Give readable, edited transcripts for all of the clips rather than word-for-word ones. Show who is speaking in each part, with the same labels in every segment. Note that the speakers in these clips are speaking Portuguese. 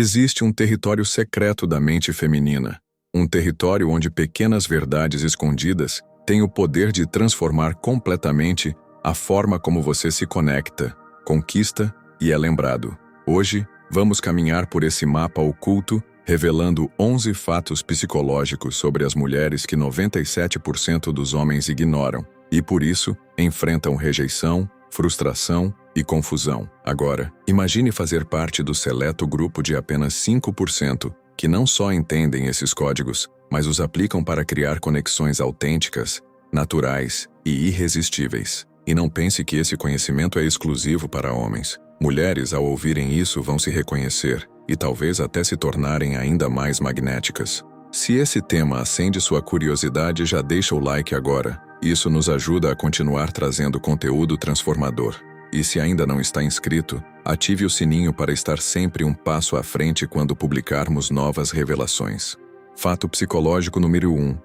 Speaker 1: Existe um território secreto da mente feminina, um território onde pequenas verdades escondidas têm o poder de transformar completamente a forma como você se conecta, conquista e é lembrado. Hoje, vamos caminhar por esse mapa oculto, revelando 11 fatos psicológicos sobre as mulheres que 97% dos homens ignoram e, por isso, enfrentam rejeição, frustração e confusão. Agora, imagine fazer parte do seleto grupo de apenas 5% que não só entendem esses códigos, mas os aplicam para criar conexões autênticas, naturais e irresistíveis. E não pense que esse conhecimento é exclusivo para homens. Mulheres, ao ouvirem isso, vão se reconhecer e talvez até se tornarem ainda mais magnéticas. Se esse tema acende sua curiosidade, já deixa o like agora. Isso nos ajuda a continuar trazendo conteúdo transformador. E se ainda não está inscrito, ative o sininho para estar sempre um passo à frente quando publicarmos novas revelações. Fato psicológico número 1.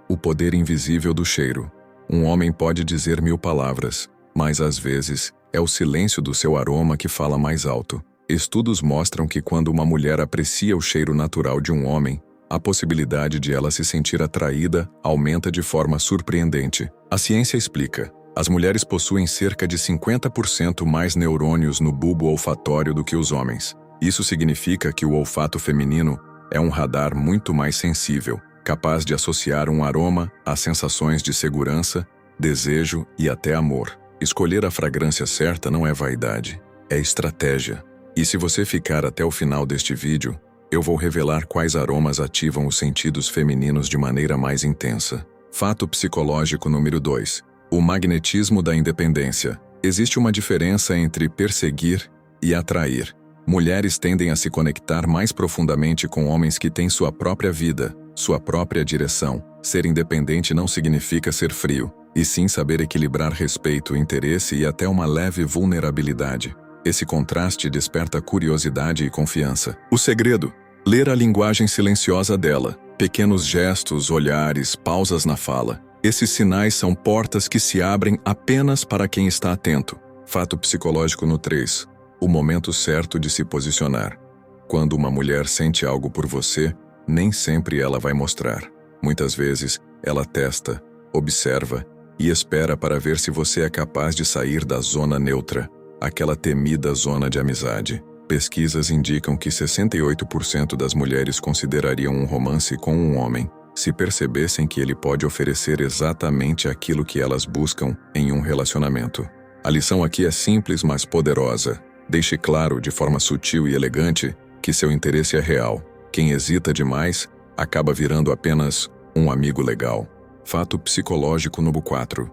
Speaker 1: O poder invisível do cheiro. Um homem pode dizer 1000 palavras, mas às vezes é o silêncio do seu aroma que fala mais alto. Estudos mostram que quando uma mulher aprecia o cheiro natural de um homem, a possibilidade de ela se sentir atraída aumenta de forma surpreendente. A ciência explica. As mulheres possuem cerca de 50% mais neurônios no bulbo olfatório do que os homens. Isso significa que o olfato feminino é um radar muito mais sensível, capaz de associar um aroma a sensações de segurança, desejo e até amor. Escolher a fragrância certa não é vaidade, é estratégia. E se você ficar até o final deste vídeo, eu vou revelar quais aromas ativam os sentidos femininos de maneira mais intensa. Fato psicológico número 2. O magnetismo da independência. Existe uma diferença entre perseguir e atrair. Mulheres tendem a se conectar mais profundamente com homens que têm sua própria vida, sua própria direção. Ser independente não significa ser frio, e sim saber equilibrar respeito, interesse e até uma leve vulnerabilidade. Esse contraste desperta curiosidade e confiança. O segredo: ler a linguagem silenciosa dela. Pequenos gestos, olhares, pausas na fala. Esses sinais são portas que se abrem apenas para quem está atento. Fato psicológico no 3. O momento certo de se posicionar. Quando uma mulher sente algo por você, nem sempre ela vai mostrar. Muitas vezes, ela testa, observa e espera para ver se você é capaz de sair da zona neutra, aquela temida zona de amizade. Pesquisas indicam que 68% das mulheres considerariam um romance com um homem se percebessem que ele pode oferecer exatamente aquilo que elas buscam em um relacionamento. A lição aqui é simples, mas poderosa. Deixe claro, de forma sutil e elegante, que seu interesse é real. Quem hesita demais acaba virando apenas um amigo legal. Fato psicológico número 4.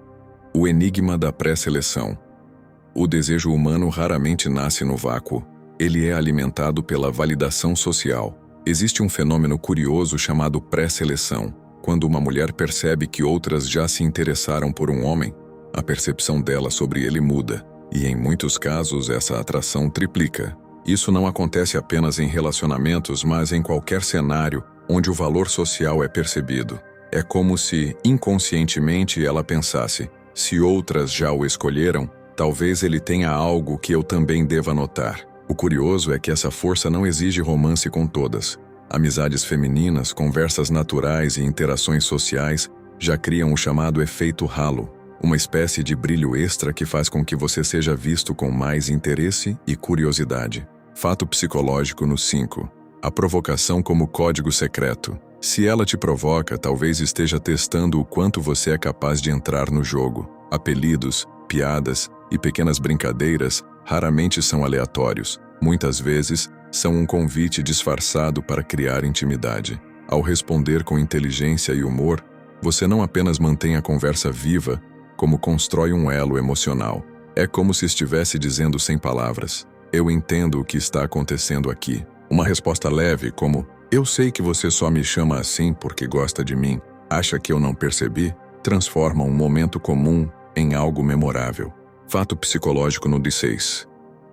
Speaker 1: O enigma da pré-seleção. O desejo humano raramente nasce no vácuo. Ele é alimentado pela validação social. Existe um fenômeno curioso chamado pré-seleção. Quando uma mulher percebe que outras já se interessaram por um homem, a percepção dela sobre ele muda. E em muitos casos essa atração triplica. Isso não acontece apenas em relacionamentos, mas em qualquer cenário onde o valor social é percebido. É como se, inconscientemente, ela pensasse: se outras já o escolheram, talvez ele tenha algo que eu também deva notar. O curioso é que essa força não exige romance com todas. Amizades femininas, conversas naturais e interações sociais já criam o chamado efeito halo, uma espécie de brilho extra que faz com que você seja visto com mais interesse e curiosidade. Fato psicológico no 5. A provocação como código secreto. Se ela te provoca, talvez esteja testando o quanto você é capaz de entrar no jogo. Apelidos, piadas e pequenas brincadeiras raramente são aleatórios. Muitas vezes, são um convite disfarçado para criar intimidade. Ao responder com inteligência e humor, você não apenas mantém a conversa viva, como constrói um elo emocional. É como se estivesse dizendo sem palavras: eu entendo o que está acontecendo aqui. Uma resposta leve, como: eu sei que você só me chama assim porque gosta de mim. Acha que eu não percebi? Transforma um momento comum em algo memorável. Fato psicológico no 6.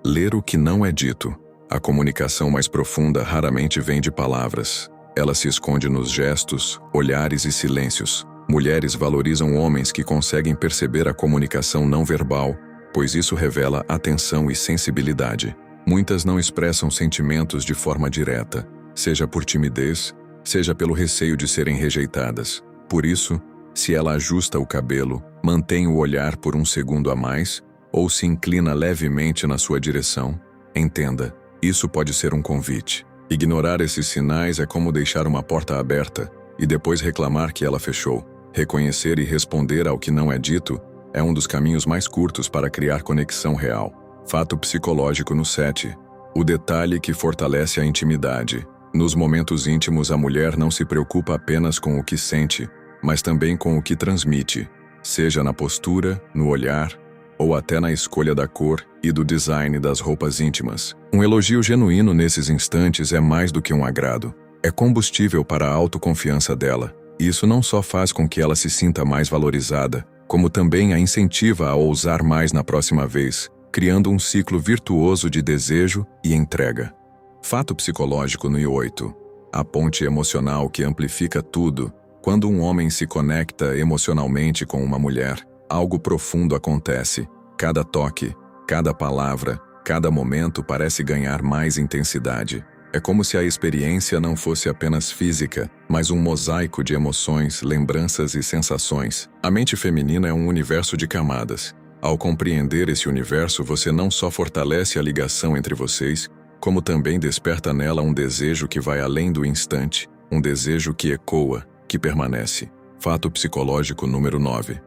Speaker 1: Ler o que não é dito. A comunicação mais profunda raramente vem de palavras. Ela se esconde nos gestos, olhares e silêncios. Mulheres valorizam homens que conseguem perceber a comunicação não verbal, pois isso revela atenção e sensibilidade. Muitas não expressam sentimentos de forma direta, seja por timidez, seja pelo receio de serem rejeitadas. Por isso, se ela ajusta o cabelo, mantém o olhar por um segundo a mais, ou se inclina levemente na sua direção, entenda, isso pode ser um convite. Ignorar esses sinais é como deixar uma porta aberta e depois reclamar que ela fechou. Reconhecer e responder ao que não é dito é um dos caminhos mais curtos para criar conexão real. Fato psicológico no 7. O detalhe que fortalece a intimidade. Nos momentos íntimos, a mulher não se preocupa apenas com o que sente, mas também com o que transmite, seja na postura, no olhar, ou até na escolha da cor e do design das roupas íntimas. Um elogio genuíno nesses instantes é mais do que um agrado. É combustível para a autoconfiança dela. Isso não só faz com que ela se sinta mais valorizada, como também a incentiva a ousar mais na próxima vez, criando um ciclo virtuoso de desejo e entrega. Fato psicológico no 8. A ponte emocional que amplifica tudo. Quando um homem se conecta emocionalmente com uma mulher, algo profundo acontece. Cada toque, cada palavra, cada momento parece ganhar mais intensidade. É como se a experiência não fosse apenas física, mas um mosaico de emoções, lembranças e sensações. A mente feminina é um universo de camadas. Ao compreender esse universo, você não só fortalece a ligação entre vocês, como também desperta nela um desejo que vai além do instante, um desejo que ecoa, que permanece. Fato psicológico número 9.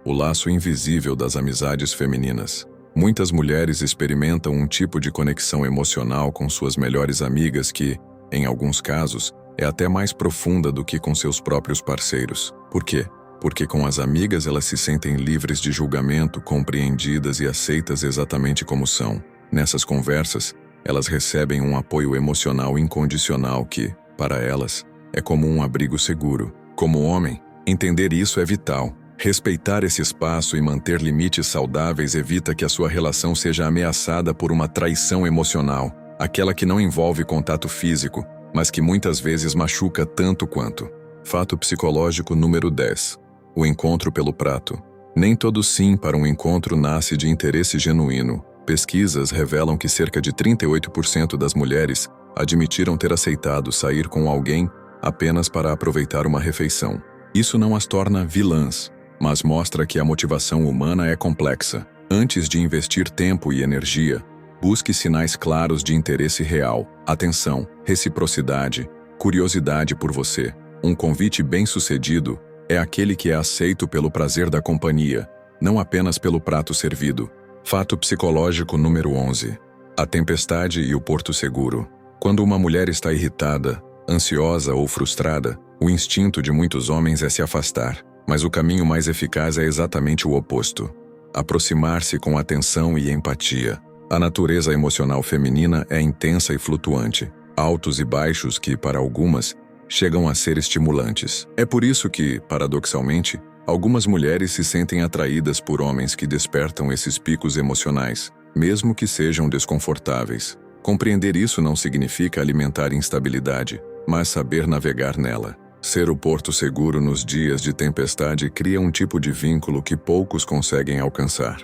Speaker 1: O laço invisível das amizades femininas. Muitas mulheres experimentam um tipo de conexão emocional com suas melhores amigas que, em alguns casos, é até mais profunda do que com seus próprios parceiros. Por quê? Porque com as amigas elas se sentem livres de julgamento, compreendidas e aceitas exatamente como são. Nessas conversas, elas recebem um apoio emocional incondicional que, para elas, é como um abrigo seguro. Como homem, entender isso é vital. Respeitar esse espaço e manter limites saudáveis evita que a sua relação seja ameaçada por uma traição emocional, aquela que não envolve contato físico, mas que muitas vezes machuca tanto quanto. Fato psicológico número 10. O encontro pelo prato. Nem todo sim para um encontro nasce de interesse genuíno. Pesquisas revelam que cerca de 38% das mulheres admitiram ter aceitado sair com alguém apenas para aproveitar uma refeição. Isso não as torna vilãs, mas mostra que a motivação humana é complexa. Antes de investir tempo e energia, busque sinais claros de interesse real, atenção, reciprocidade, curiosidade por você. Um convite bem-sucedido é aquele que é aceito pelo prazer da companhia, não apenas pelo prato servido. Fato psicológico número 11. A tempestade e o porto seguro. Quando uma mulher está irritada, ansiosa ou frustrada, o instinto de muitos homens é se afastar, mas o caminho mais eficaz é exatamente o oposto. Aproximar-se com atenção e empatia. A natureza emocional feminina é intensa e flutuante, altos e baixos que, para algumas, chegam a ser estimulantes. É por isso que, paradoxalmente, algumas mulheres se sentem atraídas por homens que despertam esses picos emocionais, mesmo que sejam desconfortáveis. Compreender isso não significa alimentar instabilidade, mas saber navegar nela. Ser o porto seguro nos dias de tempestade cria um tipo de vínculo que poucos conseguem alcançar.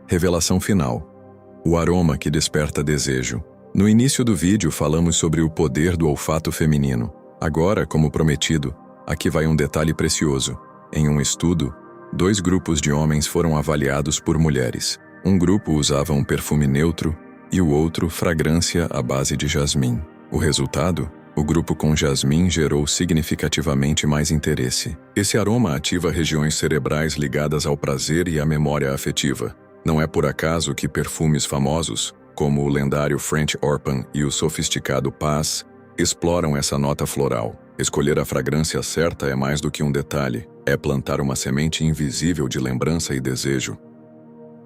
Speaker 1: Revelação final. O aroma que desperta desejo. No início do vídeo falamos sobre o poder do olfato feminino. Agora, como prometido, aqui vai um detalhe precioso. Em um estudo, 2 grupos de homens foram avaliados por mulheres. Um grupo usava um perfume neutro e o outro fragrância à base de jasmim. O resultado? O grupo com jasmim gerou significativamente mais interesse. Esse aroma ativa regiões cerebrais ligadas ao prazer e à memória afetiva. Não é por acaso que perfumes famosos, como o lendário French Orphan e o sofisticado Paz, exploram essa nota floral. Escolher a fragrância certa é mais do que um detalhe, é plantar uma semente invisível de lembrança e desejo.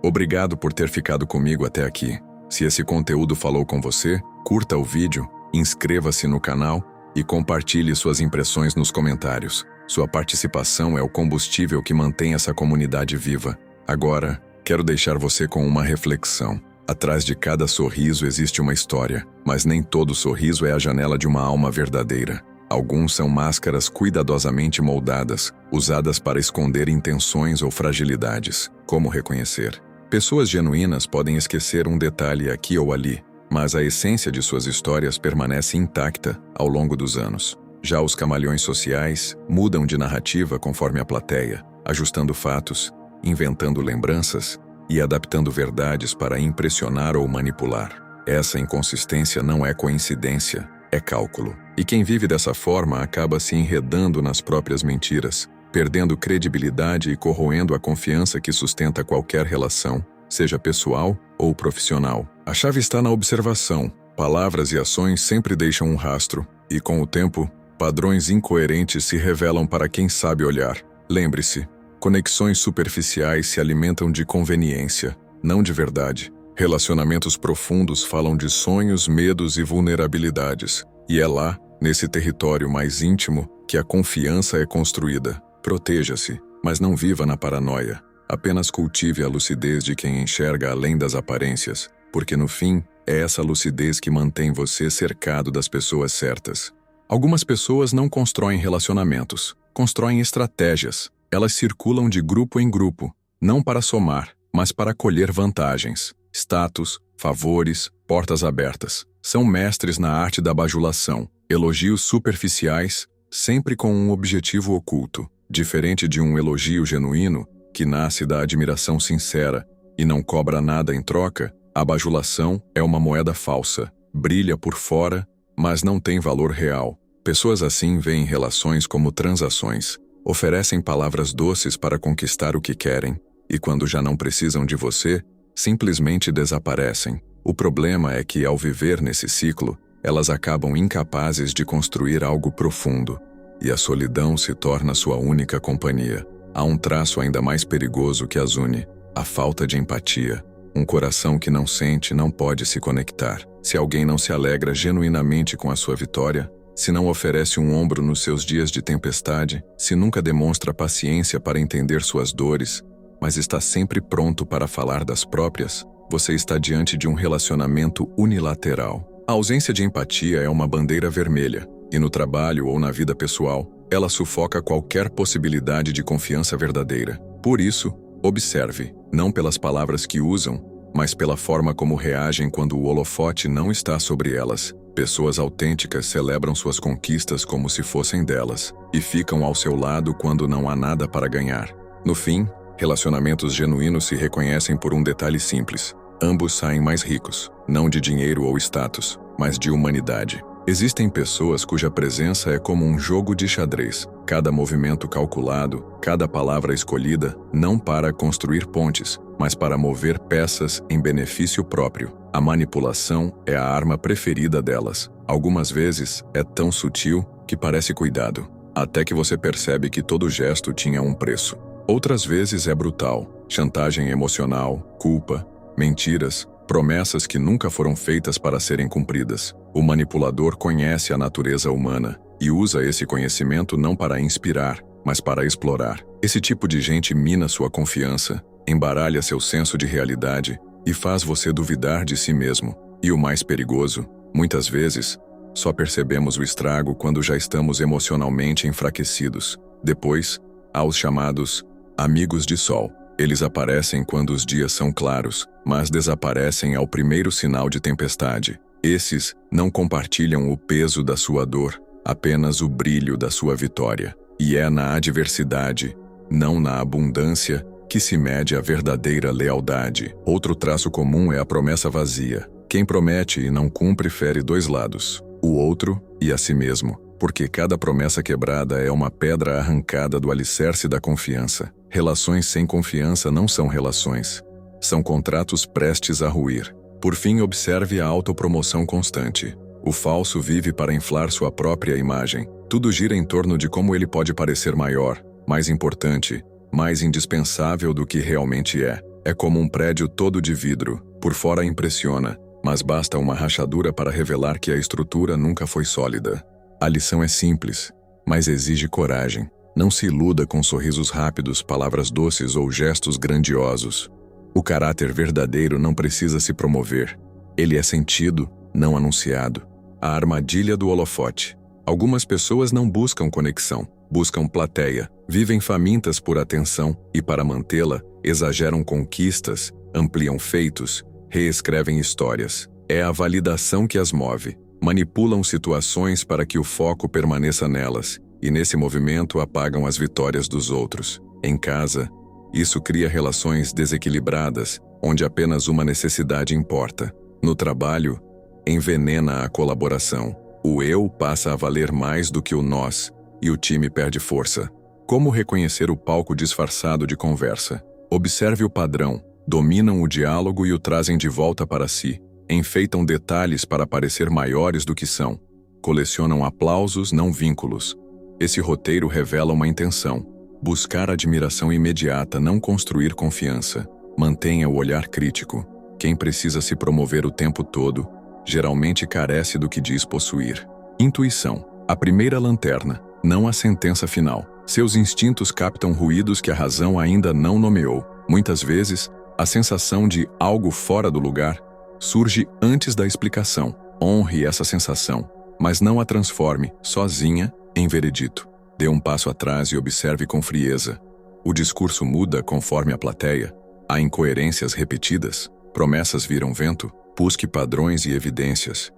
Speaker 1: Obrigado por ter ficado comigo até aqui. Se esse conteúdo falou com você, curta o vídeo, inscreva-se no canal e compartilhe suas impressões nos comentários. Sua participação é o combustível que mantém essa comunidade viva. Agora, quero deixar você com uma reflexão. Atrás de cada sorriso existe uma história, mas nem todo sorriso é a janela de uma alma verdadeira. Alguns são máscaras cuidadosamente moldadas, usadas para esconder intenções ou fragilidades. Como reconhecer? Pessoas genuínas podem esquecer um detalhe aqui ou ali, mas a essência de suas histórias permanece intacta ao longo dos anos. Já os camaleões sociais mudam de narrativa conforme a plateia, ajustando fatos, inventando lembranças e adaptando verdades para impressionar ou manipular. Essa inconsistência não é coincidência, é cálculo. E quem vive dessa forma acaba se enredando nas próprias mentiras, perdendo credibilidade e corroendo a confiança que sustenta qualquer relação, seja pessoal ou profissional. A chave está na observação. Palavras e ações sempre deixam um rastro, e com o tempo, padrões incoerentes se revelam para quem sabe olhar. Lembre-se, conexões superficiais se alimentam de conveniência, não de verdade. Relacionamentos profundos falam de sonhos, medos e vulnerabilidades. E é lá, nesse território mais íntimo, que a confiança é construída. Proteja-se, mas não viva na paranoia. Apenas cultive a lucidez de quem enxerga além das aparências, porque no fim, é essa lucidez que mantém você cercado das pessoas certas. Algumas pessoas não constroem relacionamentos, constroem estratégias. Elas circulam de grupo em grupo, não para somar, mas para colher vantagens. Status, favores, portas abertas. São mestres na arte da bajulação. Elogios superficiais, sempre com um objetivo oculto. Diferente de um elogio genuíno, que nasce da admiração sincera e não cobra nada em troca, a bajulação é uma moeda falsa. Brilha por fora, mas não tem valor real. Pessoas assim veem relações como transações. Oferecem palavras doces para conquistar o que querem. E quando já não precisam de você, simplesmente desaparecem. O problema é que, ao viver nesse ciclo, elas acabam incapazes de construir algo profundo, e a solidão se torna sua única companhia. Há um traço ainda mais perigoso que as une: a falta de empatia. Um coração que não sente não pode se conectar. Se alguém não se alegra genuinamente com a sua vitória, se não oferece um ombro nos seus dias de tempestade, se nunca demonstra paciência para entender suas dores, mas está sempre pronto para falar das próprias, você está diante de um relacionamento unilateral. A ausência de empatia é uma bandeira vermelha, e no trabalho ou na vida pessoal, ela sufoca qualquer possibilidade de confiança verdadeira. Por isso, observe, não pelas palavras que usam, mas pela forma como reagem quando o holofote não está sobre elas. Pessoas autênticas celebram suas conquistas como se fossem delas, e ficam ao seu lado quando não há nada para ganhar. No fim, relacionamentos genuínos se reconhecem por um detalhe simples: ambos saem mais ricos, não de dinheiro ou status, mas de humanidade. Existem pessoas cuja presença é como um jogo de xadrez. Cada movimento calculado, cada palavra escolhida, não para construir pontes, mas para mover peças em benefício próprio. A manipulação é a arma preferida delas. Algumas vezes é tão sutil que parece cuidado, até que você percebe que todo gesto tinha um preço. Outras vezes é brutal: chantagem emocional, culpa, mentiras, promessas que nunca foram feitas para serem cumpridas. O manipulador conhece a natureza humana e usa esse conhecimento não para inspirar, mas para explorar. Esse tipo de gente mina sua confiança, embaralha seu senso de realidade e faz você duvidar de si mesmo. E o mais perigoso, muitas vezes, só percebemos o estrago quando já estamos emocionalmente enfraquecidos. Depois, há os chamados amigos de sol. Eles aparecem quando os dias são claros, mas desaparecem ao primeiro sinal de tempestade. Esses não compartilham o peso da sua dor, apenas o brilho da sua vitória. E é na adversidade, não na abundância, que se mede a verdadeira lealdade. Outro traço comum é a promessa vazia. Quem promete e não cumpre fere dois lados: o outro e a si mesmo, porque cada promessa quebrada é uma pedra arrancada do alicerce da confiança. Relações sem confiança não são relações. São contratos prestes a ruir. Por fim, observe a autopromoção constante. O falso vive para inflar sua própria imagem. Tudo gira em torno de como ele pode parecer maior, mais importante, mais indispensável do que realmente é. É como um prédio todo de vidro. Por fora impressiona, mas basta uma rachadura para revelar que a estrutura nunca foi sólida. A lição é simples, mas exige coragem. Não se iluda com sorrisos rápidos, palavras doces ou gestos grandiosos. O caráter verdadeiro não precisa se promover. Ele é sentido, não anunciado. A armadilha do holofote. Algumas pessoas não buscam conexão, buscam plateia, vivem famintas por atenção e, para mantê-la, exageram conquistas, ampliam feitos, reescrevem histórias. É a validação que as move. Manipulam situações para que o foco permaneça nelas, e nesse movimento apagam as vitórias dos outros. Em casa, isso cria relações desequilibradas, onde apenas uma necessidade importa. No trabalho, envenena a colaboração. O eu passa a valer mais do que o nós, e o time perde força. Como reconhecer o palco disfarçado de conversa? Observe o padrão. Dominam o diálogo e o trazem de volta para si. Enfeitam detalhes para parecer maiores do que são. Colecionam aplausos, não vínculos. Esse roteiro revela uma intenção: buscar admiração imediata, não construir confiança. Mantenha o olhar crítico. Quem precisa se promover o tempo todo, geralmente carece do que diz possuir. Intuição. A primeira lanterna, não a sentença final. Seus instintos captam ruídos que a razão ainda não nomeou. Muitas vezes, a sensação de algo fora do lugar surge antes da explicação. Honre essa sensação, mas não a transforme, sozinha, em veredito. Dê um passo atrás e observe com frieza. O discurso muda conforme a plateia. Há incoerências repetidas. Promessas viram vento. Busque padrões e evidências.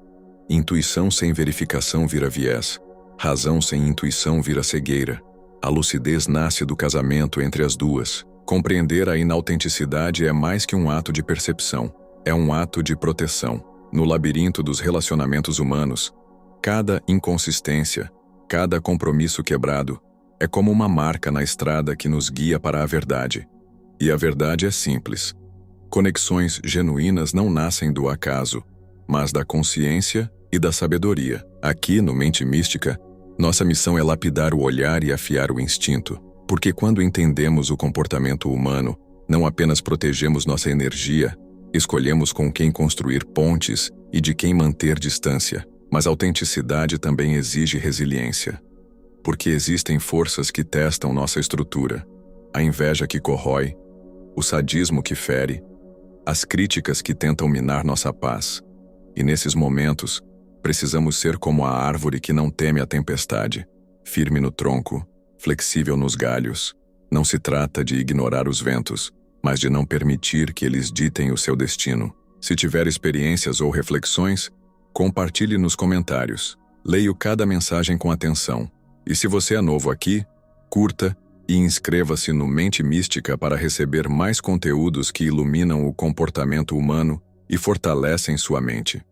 Speaker 1: Intuição sem verificação vira viés. Razão sem intuição vira cegueira. A lucidez nasce do casamento entre as duas. Compreender a inautenticidade é mais que um ato de percepção. É um ato de proteção. No labirinto dos relacionamentos humanos, cada inconsistência, cada compromisso quebrado, é como uma marca na estrada que nos guia para a verdade. E a verdade é simples. Conexões genuínas não nascem do acaso, mas da consciência e da sabedoria. Aqui, no Mente Mística, nossa missão é lapidar o olhar e afiar o instinto. Porque quando entendemos o comportamento humano, não apenas protegemos nossa energia, escolhemos com quem construir pontes e de quem manter distância, mas autenticidade também exige resiliência. Porque existem forças que testam nossa estrutura, a inveja que corrói, o sadismo que fere, as críticas que tentam minar nossa paz. E nesses momentos, precisamos ser como a árvore que não teme a tempestade, firme no tronco, flexível nos galhos. Não se trata de ignorar os ventos, mas de não permitir que eles ditem o seu destino. Se tiver experiências ou reflexões, compartilhe nos comentários. Leio cada mensagem com atenção. E se você é novo aqui, curta e inscreva-se no Mente Mística para receber mais conteúdos que iluminam o comportamento humano e fortalecem sua mente.